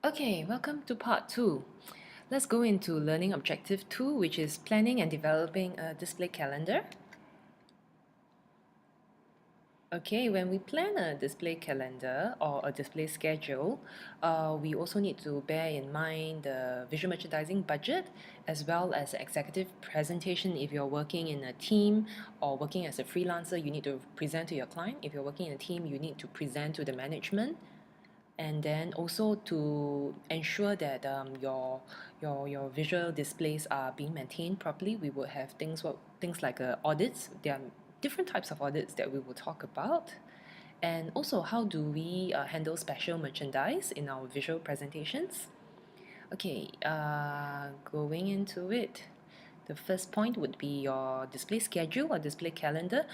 Okay, welcome to part 2. Let's go into learning objective 2, which is planning and developing a display calendar. Okay, when we plan a display calendar or a display schedule, we also need to bear in mind the visual merchandising budget as well as executive presentation. If you're working in a team or working as a freelancer, you need to present to your client. If you're working in a team, you need to present to the management, and then also to ensure that your visual displays are being maintained properly. We will have things like audits. There are different types of audits that we will talk about, and also how do we handle special merchandise in our visual presentations. Okay, going into it. The first point would be your display schedule or display calendar.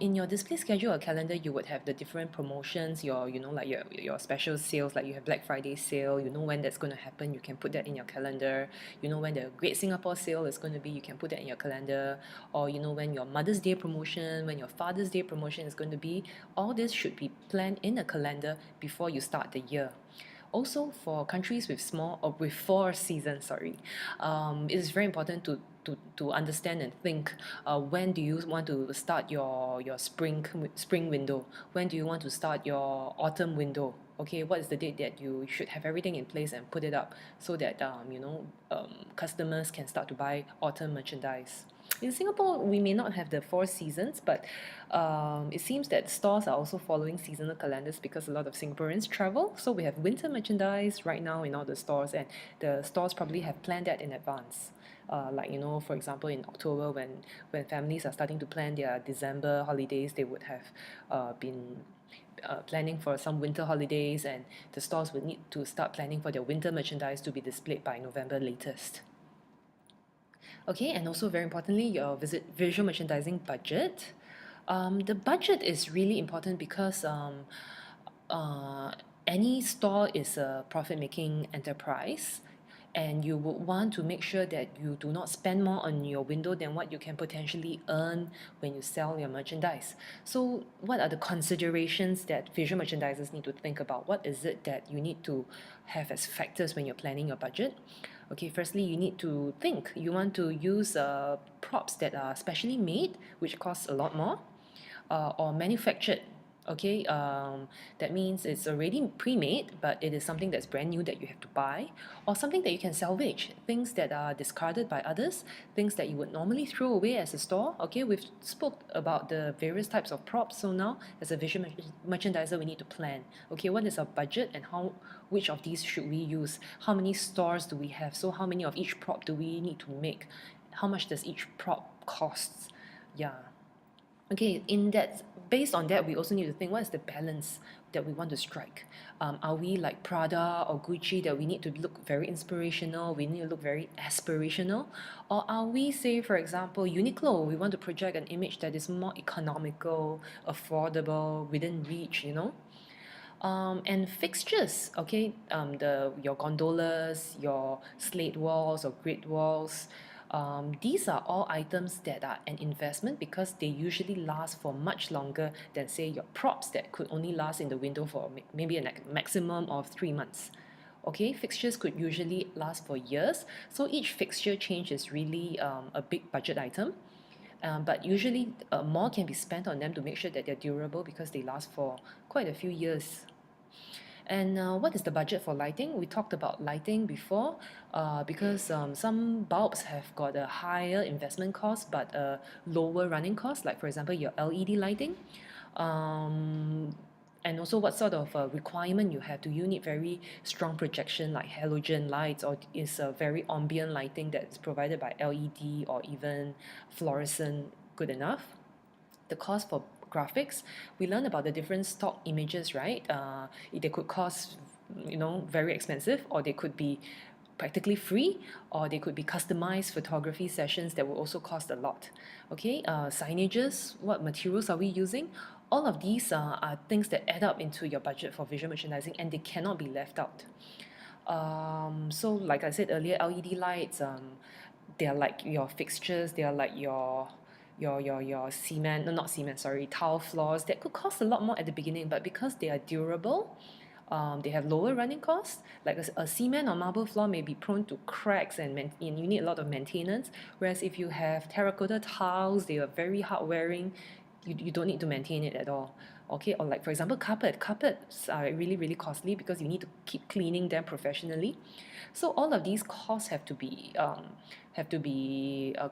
In your display schedule or calendar, you would have the different promotions, like your special sales, like you have Black Friday sale, you know when that's going to happen, you can put that in your calendar. You know when the Great Singapore sale is going to be, you can put that in your calendar. Or you know when your Mother's Day promotion, when your Father's Day promotion is going to be. All this should be planned in a calendar before you start the year. Also, for countries with small or with four seasons, it is very important to understand and think when do you want to start your spring window, when do you want to start your autumn window. Okay, what is the date that you should have everything in place and put it up so that customers can start to buy autumn merchandise. In Singapore, we may not have the four seasons, but it seems that stores are also following seasonal calendars because a lot of Singaporeans travel. So we have winter merchandise right now in all the stores, and the stores probably have planned that in advance. For example, in October, when families are starting to plan their December holidays, they would have been planning for some winter holidays, and the stores would need to start planning for their winter merchandise to be displayed by November latest. Okay, and also very importantly, your visual merchandising budget. The budget is really important because uh, any store is a profit-making enterprise, and you would want to make sure that you do not spend more on your window than what you can potentially earn when you sell your merchandise. So, what are the considerations that visual merchandisers need to think about? What is it that you need to have as factors when you're planning your budget? Okay, firstly, you need to think. You want to use props that are specially made, which costs a lot more, or manufactured. Okay, that means it's already pre-made, but it is something that's brand new that you have to buy, or something that you can salvage, things that are discarded by others, things that you would normally throw away as a store. Okay, we've spoke about the various types of props, so now as a visual merchandiser, we need to plan. Okay, what is our budget and which of these should we use? How many stores do we have? So how many of each prop do we need to make? How much does each prop cost? Yeah. Okay, based on that, we also need to think what is the balance that we want to strike. Are we like Prada or Gucci that we need to look very inspirational, we need to look very aspirational? Or are we, say, for example, Uniqlo, we want to project an image that is more economical, affordable, within reach? And fixtures, okay, your gondolas, your slate walls or grid walls, these are all items that are an investment because they usually last for much longer than, say, your props that could only last in the window for maybe a maximum of 3 months. Okay, fixtures could usually last for years, so each fixture change is really a big budget item. But usually, more can be spent on them to make sure that they're durable because they last for quite a few years. And what is the budget for lighting? We talked about lighting before because some bulbs have got a higher investment cost but a lower running cost, like for example your LED lighting. Um, and also what sort of requirement you have. Do you need very strong projection like halogen lights, or is a very ambient lighting that's provided by LED or even fluorescent good enough? The cost for graphics, we learn about the different stock images, right? They could cost, very expensive, or they could be practically free, or they could be customized photography sessions that will also cost a lot. Okay, signages, what materials are we using? All of these are things that add up into your budget for visual merchandising, and they cannot be left out. So like I said earlier, LED lights, they are like your fixtures, they are like your cement, no, not cement, sorry, tile floors that could cost a lot more at the beginning, but because they are durable, they have lower running costs. Like a cement or marble floor may be prone to cracks and you need a lot of maintenance. Whereas if you have terracotta tiles, they are very hard wearing. You don't need to maintain it at all. Okay, or like for example, carpets are really really costly because you need to keep cleaning them professionally. So all of these costs have to be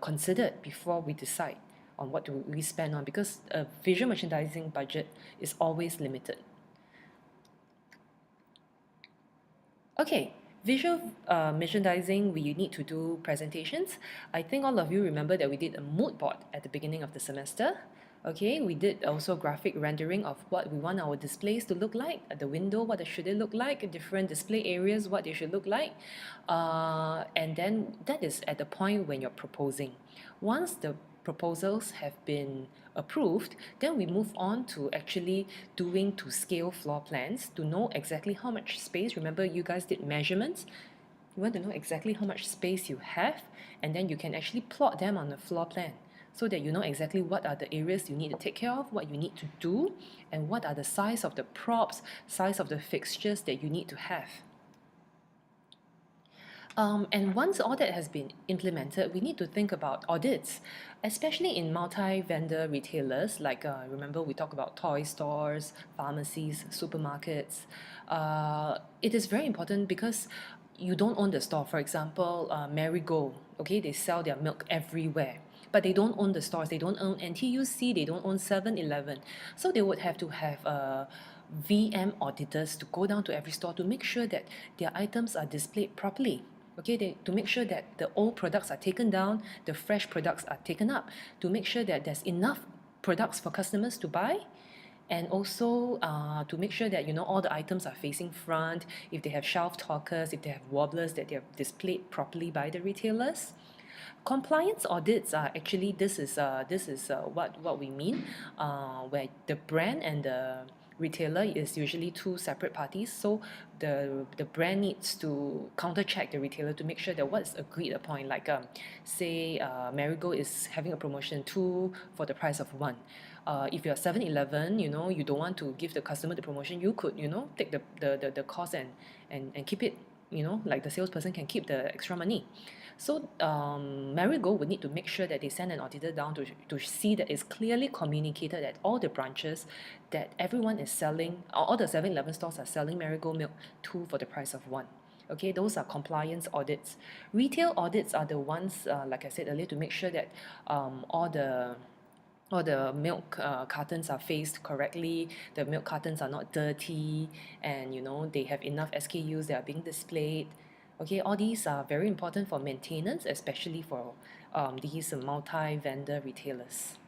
considered before we decide on what do we spend on, because a visual merchandising budget is always limited. Okay, visual merchandising, we need to do presentations. I think all of you remember that we did a mood board at the beginning of the semester. Okay, we did also graphic rendering of what we want our displays to look like. At the window, what should it look like? Different display areas, what they should look like. And then that is at the point when you're proposing. Once the proposals have been approved, then we move on to actually doing to scale floor plans to know exactly how much space. Remember, you guys did measurements. You want to know exactly how much space you have, and then you can actually plot them on the floor plan so that you know exactly what are the areas you need to take care of, what you need to do, and what are the size of the props, size of the fixtures that you need to have. And once all that has been implemented, we need to think about audits, especially in multi-vendor retailers. Like remember we talked about toy stores, pharmacies, supermarkets. It is very important because you don't own the store. For example, Marigold, okay, they sell their milk everywhere, but they don't own the stores. They don't own NTUC, they don't own 7-Eleven. So they would have to have VM auditors to go down to every store to make sure that their items are displayed properly. Okay, to make sure that the old products are taken down, the fresh products are taken up, to make sure that there's enough products for customers to buy, and also to make sure that all the items are facing front, if they have shelf talkers, if they have wobblers, that they're displayed properly by the retailers. Compliance audits are actually, this is what we mean, where the brand and the retailer is usually two separate parties. So the brand needs to counter check the retailer to make sure that what's agreed upon, like say Marigold is having a promotion 2 for the price of 1. If you're 7-Eleven, you don't want to give the customer the promotion, you could take the cost and keep it, like the salesperson can keep the extra money. So Marigold would need to make sure that they send an auditor down to see that it's clearly communicated at all the branches that everyone is selling, all the 7-Eleven stores are selling Marigold milk 2 for the price of 1. Okay, those are compliance audits. Retail audits are the ones, like I said earlier, to make sure that all the milk cartons are faced correctly, the milk cartons are not dirty, and they have enough SKUs that are being displayed. Okay, all these are very important for maintenance, especially for these multi-vendor retailers.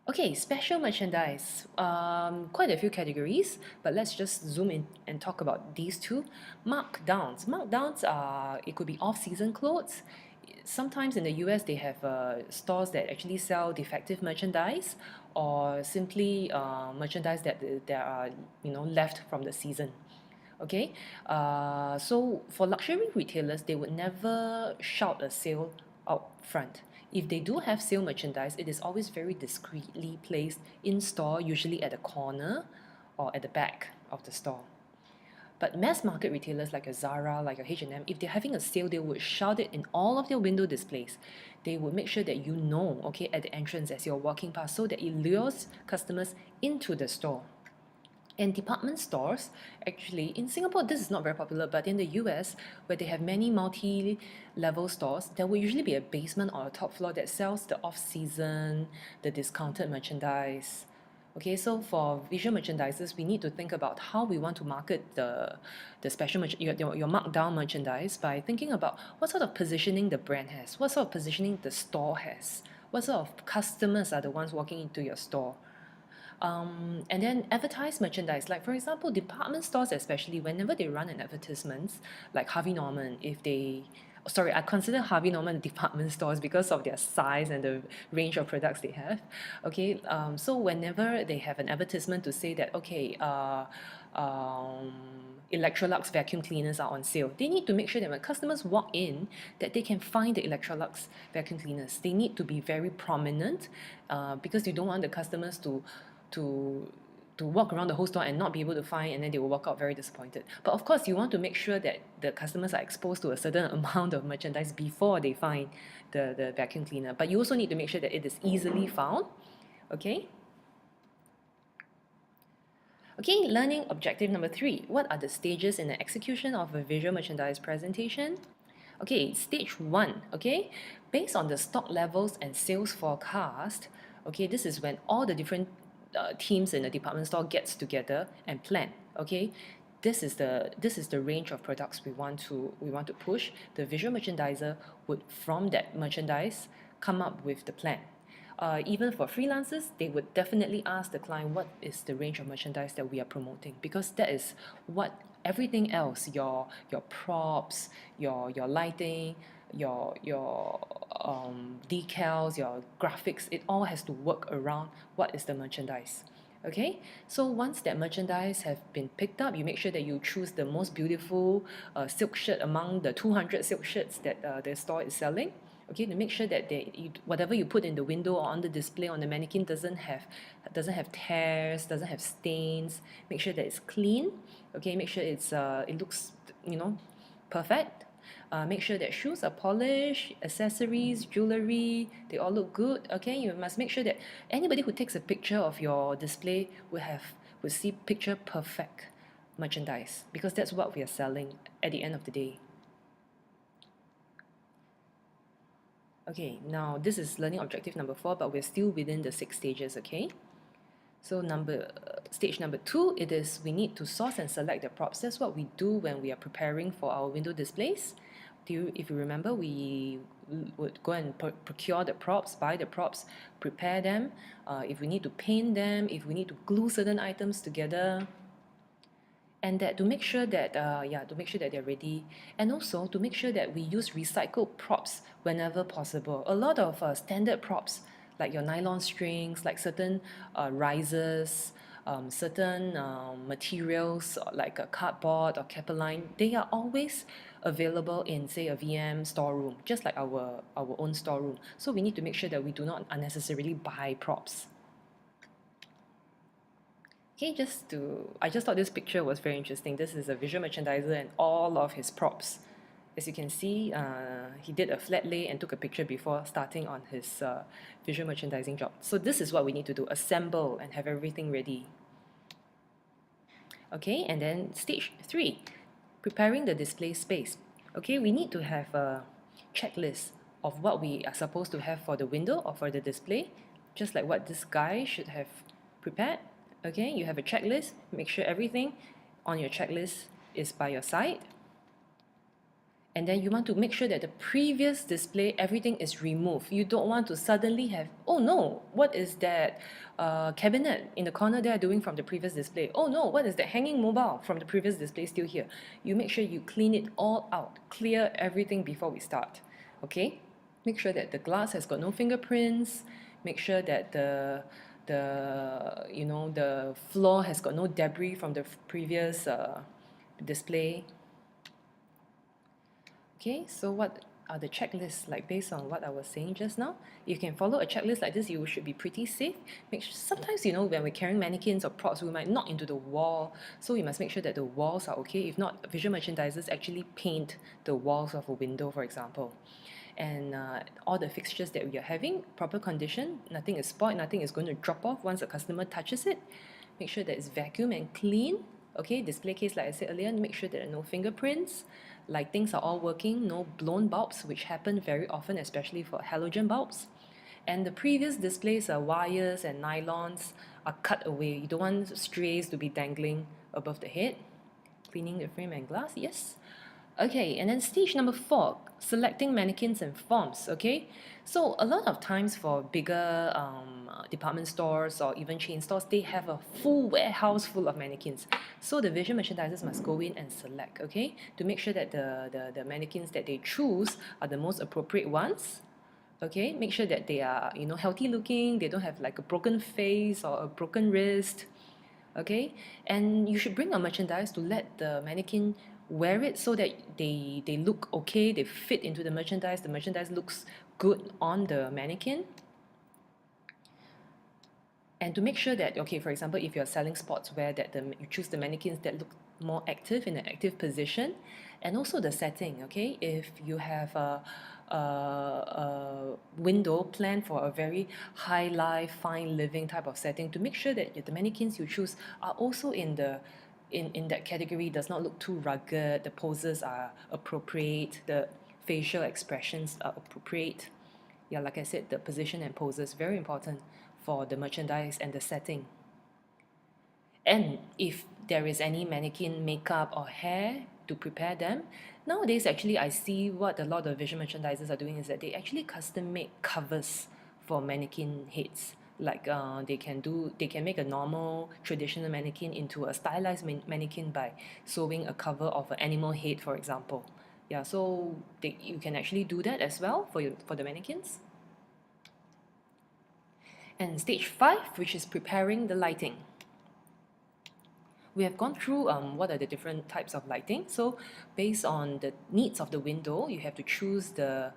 Okay, special merchandise. Quite a few categories, but let's just zoom in and talk about these two. Markdowns. Markdowns are, it could be off-season clothes. Sometimes in the US, they have stores that actually sell defective merchandise, or simply merchandise that are left from the season. Okay, so for luxury retailers, they would never shout a sale out front. If they do have sale merchandise, it is always very discreetly placed in store, usually at the corner or at the back of the store. But mass market retailers like a Zara, like a H&M, if they're having a sale, they would shout it in all of their window displays. They would make sure that okay, at the entrance as you're walking past, so that it lures customers into the store. And department stores, actually, in Singapore, this is not very popular, but in the US, where they have many multi-level stores, there will usually be a basement or a top floor that sells the off-season, the discounted merchandise. Okay, so for visual merchandisers, we need to think about how we want to market the special your markdown merchandise by thinking about what sort of positioning the brand has, what sort of positioning the store has, what sort of customers are the ones walking into your store. And then advertise merchandise, like for example, department stores, especially whenever they run an advertisements, like Harvey Norman, sorry, I consider Harvey Norman department stores because of their size and the range of products they have. Okay, so whenever they have an advertisement to say that, okay, Electrolux vacuum cleaners are on sale, they need to make sure that when customers walk in, that they can find the Electrolux vacuum cleaners. They need to be very prominent because you don't want the customers to to walk around the whole store and not be able to find, and then they will walk out very disappointed. But of course, you want to make sure that the customers are exposed to a certain amount of merchandise before they find the vacuum cleaner. But you also need to make sure that it is easily found. Okay. Okay, learning objective number 3. What are the stages in the execution of a visual merchandise presentation? Okay, stage 1, okay, based on the stock levels and sales forecast, okay, this is when all the different teams in the department store gets together and plan, okay. This is the range of products we want to push. The visual merchandiser would, from that merchandise, come up with the plan. Even for freelancers, they would definitely ask the client what is the range of merchandise that we are promoting, because that is what everything else, your props, your lighting, your decals, your graphics, it all has to work around what is the merchandise. Okay, so once that merchandise have been picked up, you make sure that you choose the most beautiful silk shirt among the 200 silk shirts that the store is selling. Okay, to make sure that whatever you put in the window or on the display on the mannequin doesn't have tears, doesn't have stains. Make sure that it's clean. Okay, make sure it looks, perfect. Make sure that shoes are polished, accessories, jewelry, they all look good. Okay, you must make sure that anybody who takes a picture of your display will see picture perfect merchandise, because that's what we are selling at the end of the day. Okay, now this is learning objective number 4, but we're still within the 6 stages, okay? So stage number 2, it is we need to source and select the props. That's what we do when we are preparing for our window displays. If you remember, we would go and procure the props, buy the props, prepare them. If we need to paint them, if we need to glue certain items together, and that to make sure that they're ready, and also to make sure that we use recycled props whenever possible. A lot of standard props like your nylon strings, like certain risers, certain materials like a cardboard or Capeline, they are always available in, say, a VM storeroom, just like our own storeroom. So we need to make sure that we do not unnecessarily buy props. Okay, I just thought this picture was very interesting. This is a visual merchandiser and all of his props. As you can see, he did a flat lay and took a picture before starting on his visual merchandising job. So this is what we need to do, assemble and have everything ready. Okay, and then stage 3, preparing the display space. Okay, we need to have a checklist of what we are supposed to have for the window or for the display, just like what this guy should have prepared. Okay, you have a checklist. Make sure everything on your checklist is by your side. And then you want to make sure that the previous display, everything is removed. You don't want to suddenly have, oh no, what is that cabinet in the corner there doing from the previous display? Oh no, what is that hanging mobile from the previous display still here? You make sure you clean it all out, clear everything before we start. Okay, make sure that the glass has got no fingerprints. Make sure that the floor has got no debris from the previous display. Okay, so what are the checklists like based on what I was saying just now? You can follow a checklist like this, you should be pretty safe. Sometimes, when we're carrying mannequins or props, we might knock into the wall, so we must make sure that the walls are okay. If not, visual merchandisers actually paint the walls of a window, for example. And all the fixtures that we are having, proper condition, nothing is spoiled, nothing is going to drop off once a customer touches it. Make sure that it's vacuum and clean. Okay, display case, like I said earlier, make sure there are no fingerprints, like things are all working, no blown bulbs, which happen very often, especially for halogen bulbs. And the previous displays, wires and nylons are cut away. You don't want strays to be dangling above the head. Cleaning the frame and glass, yes. Okay, and then stage number 4, selecting mannequins and forms. Okay, so a lot of times for bigger department stores or even chain stores, they have a full warehouse full of mannequins. So the visual merchandisers must go in and select, okay, to make sure that the mannequins that they choose are the most appropriate ones. Okay, make sure that they are, healthy looking, they don't have like a broken face or a broken wrist. Okay, and you should bring a merchandise to let the mannequin wear it so that they look okay, they fit into the merchandise looks good on the mannequin. And to make sure that, okay, for example, if you're selling sportswear, that you choose the mannequins that look more active in an active position, and also the setting, okay? If you have a window planned for a very high life, fine living type of setting, to make sure that the mannequins you choose are also in that category, does not look too rugged, the poses are appropriate, the facial expressions are appropriate. Yeah, like I said, the position and poses very important for the merchandise and the setting. And if there is any mannequin makeup or hair to prepare them, nowadays actually I see what a lot of visual merchandisers are doing is that they actually custom make covers for mannequin heads. Like they can make a normal traditional mannequin into a stylized mannequin by sewing a cover of an animal head, for example. Yeah, so you can actually do that as well for the mannequins. And stage 5, which is preparing the lighting. We have gone through what are the different types of lighting. So based on the needs of the window, you have to choose the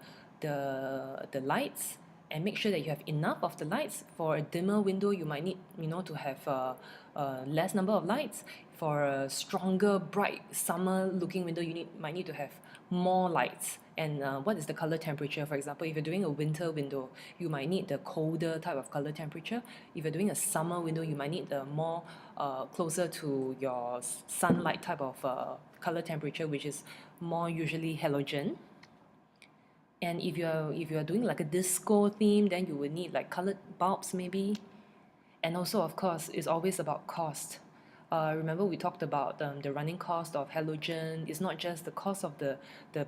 lights and make sure that you have enough of the lights. For a dimmer window, you might need to have a less number of lights. For a stronger, bright, summer-looking window, might need to have more lights. And what is the color temperature? For example, if you're doing a winter window, you might need the colder type of color temperature. If you're doing a summer window, you might need the more closer to your sunlight type of color temperature, which is more usually halogen. And if you're doing like a disco theme, then you will need like colored bulbs maybe. And also, of course, it's always about cost. Remember we talked about the running cost of halogen. It's not just the cost of the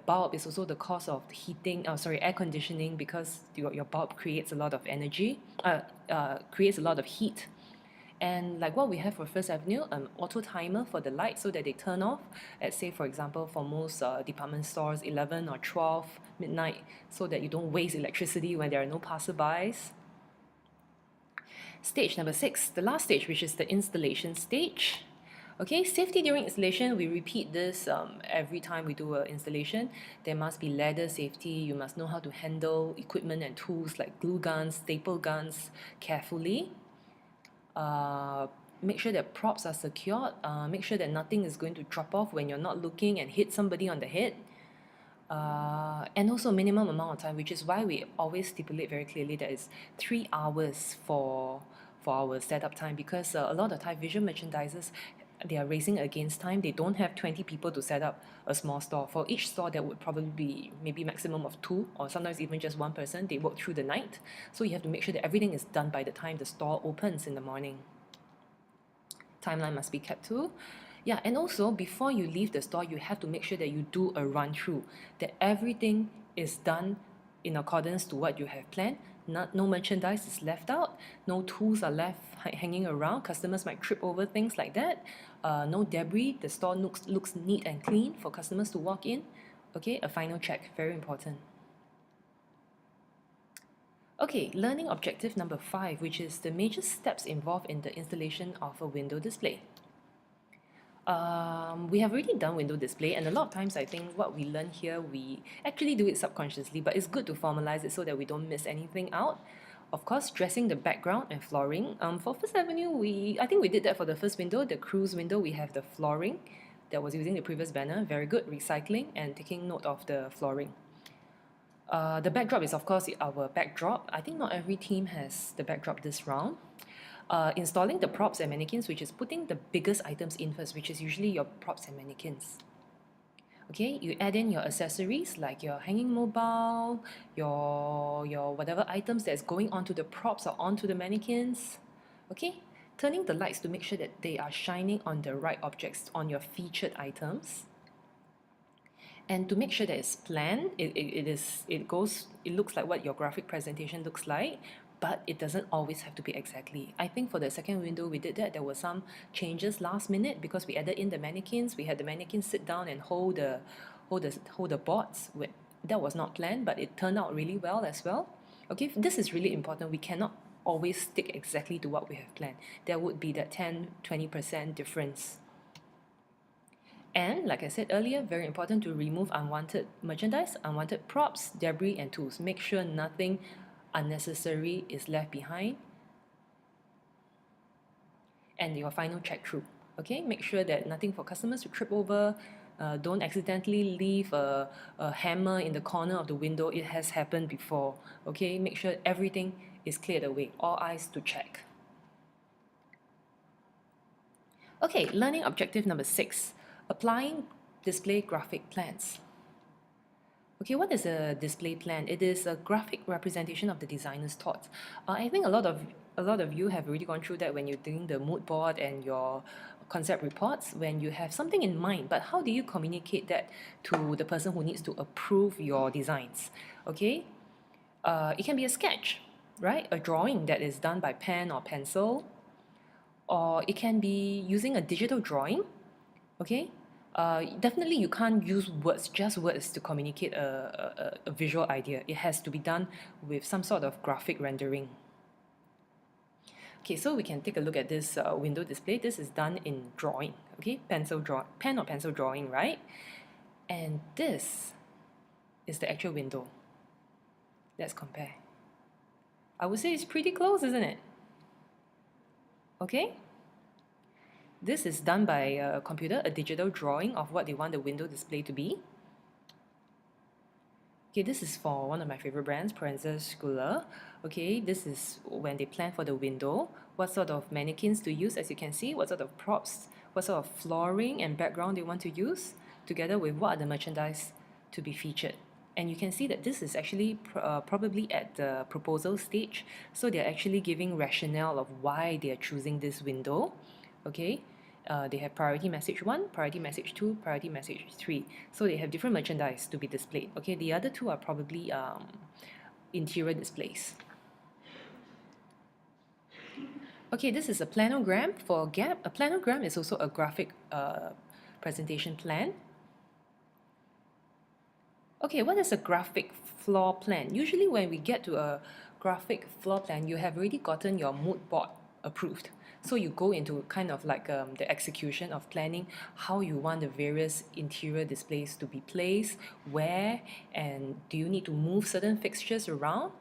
bulb, it's also the cost of heating, air conditioning, because your bulb creates a lot of energy, creates a lot of heat. And like what we have for First Avenue, auto timer for the light so that they turn off at, say, for example, for most department stores, 11 or 12 midnight, so that you don't waste electricity when there are no passerbys. Stage number 6, the last stage, which is the installation stage. Okay, safety during installation, we repeat this every time we do an installation. There must be ladder safety. You must know how to handle equipment and tools like glue guns, staple guns carefully. Make sure that props are secured. Make sure that nothing is going to drop off when you're not looking and hit somebody on the head. And also minimum amount of time, which is why we always stipulate very clearly that it's 3 hours for our setup time, because a lot of time visual merchandisers, they are racing against time. They don't have 20 people to set up a small store. For each store, there would probably be maybe maximum of 2 or sometimes even just 1 person. They work through the night. So you have to make sure that everything is done by the time the store opens in the morning. Timeline must be kept too. Yeah, and also before you leave the store, you have to make sure that you do a run through, that everything is done in accordance to what you have planned. No merchandise is left out, no tools are left hanging around. Customers might trip over things like that. No debris. The store looks neat and clean for customers to walk in. Okay, a final check, very important. Okay, learning objective number 5, which is the major steps involved in the installation of a window display. We have already done window display, and a lot of times I think what we learn here, we actually do it subconsciously, but it's good to formalize it so that we don't miss anything out. Of course, dressing the background and flooring. For First Avenue, I think we did that for the first window, the cruise window. We have the flooring that was using the previous banner. Very good, recycling and taking note of the flooring. The backdrop is, of course, our backdrop. I think not every team has the backdrop this round. Installing the props and mannequins, which is putting the biggest items in first, which is usually your props and mannequins. Okay, you add in your accessories like your hanging mobile, your whatever items that's going onto the props or onto the mannequins. Okay, turning the lights to make sure that they are shining on the right objects, on your featured items. And to make sure that it's planned, it looks like what your graphic presentation looks like, but it doesn't always have to be exactly. I think for the second window we did that. There were some changes last minute because we added in the mannequins. We had the mannequins sit down and hold the boards. That was not planned, but it turned out really well as well. Okay, this is really important. We cannot always stick exactly to what we have planned. There would be that 10-20% difference. And like I said earlier, very important to remove unwanted merchandise, unwanted props, debris, and tools. Make sure nothing unnecessary is left behind. and your final check through. Okay, make sure that nothing for customers to trip over. Don't accidentally leave a hammer in the corner of the window. It has happened before. Okay, make sure everything is cleared away. All eyes to check. Okay, learning objective number 6, applying display graphic plans. Okay, what is a display plan? It is a graphic representation of the designer's thoughts. I think a lot of you have already gone through that when you're doing the mood board and your concept reports, when you have something in mind, but how do you communicate that to the person who needs to approve your designs? Okay, it can be a sketch, right? A drawing that is done by pen or pencil, or it can be using a digital drawing. Okay, definitely you can't use words, just words, to communicate a visual idea. It has to be done with some sort of graphic rendering. Okay, so we can take a look at this window display. This is done in drawing. Okay, pen or pencil drawing, right? And this is the actual window. Let's compare. I would say it's pretty close, isn't it? Okay, this is done by a computer, a digital drawing of what they want the window display to be. Okay, this is for one of my favorite brands, Proenza Schouler. Okay, this is when they plan for the window, what sort of mannequins to use, as you can see, what sort of props, what sort of flooring and background they want to use, together with what are the merchandise to be featured. And you can see that this is actually probably at the proposal stage, so they're actually giving rationale of why they are choosing this window. Okay, they have priority message 1, priority message 2, priority message 3. So they have different merchandise to be displayed. Okay, the other two are probably interior displays. Okay, this is a planogram for Gap. A planogram is also a graphic presentation plan. Okay, what is a graphic floor plan? Usually when we get to a graphic floor plan, you have already gotten your mood board approved. So you go into kind of like the execution of planning how you want the various interior displays to be placed, where, and do you need to move certain fixtures around?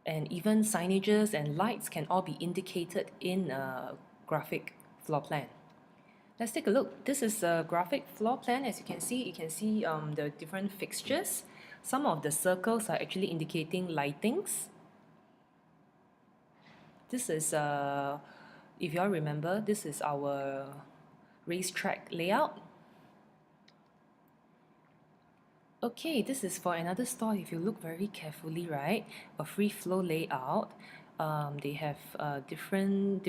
And even signages and lights can all be indicated in a graphic floor plan. Let's take a look. This is a graphic floor plan. As you can see, the different fixtures. Some of the circles are actually indicating lightings. This is, if you all remember, this is our racetrack layout. Okay, this is for another store. If you look very carefully, right, a free flow layout. They have different,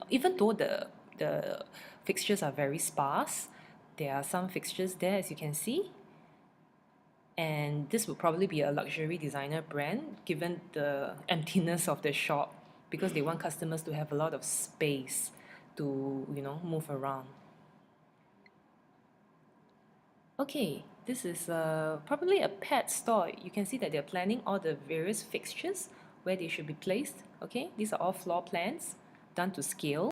even though the fixtures are very sparse, there are some fixtures there, as you can see. And this would probably be a luxury designer brand, given the emptiness of the shop, because they want customers to have a lot of space to, move around. Okay, this is probably a pet store. You can see that they're planning all the various fixtures where they should be placed. Okay, these are all floor plans done to scale.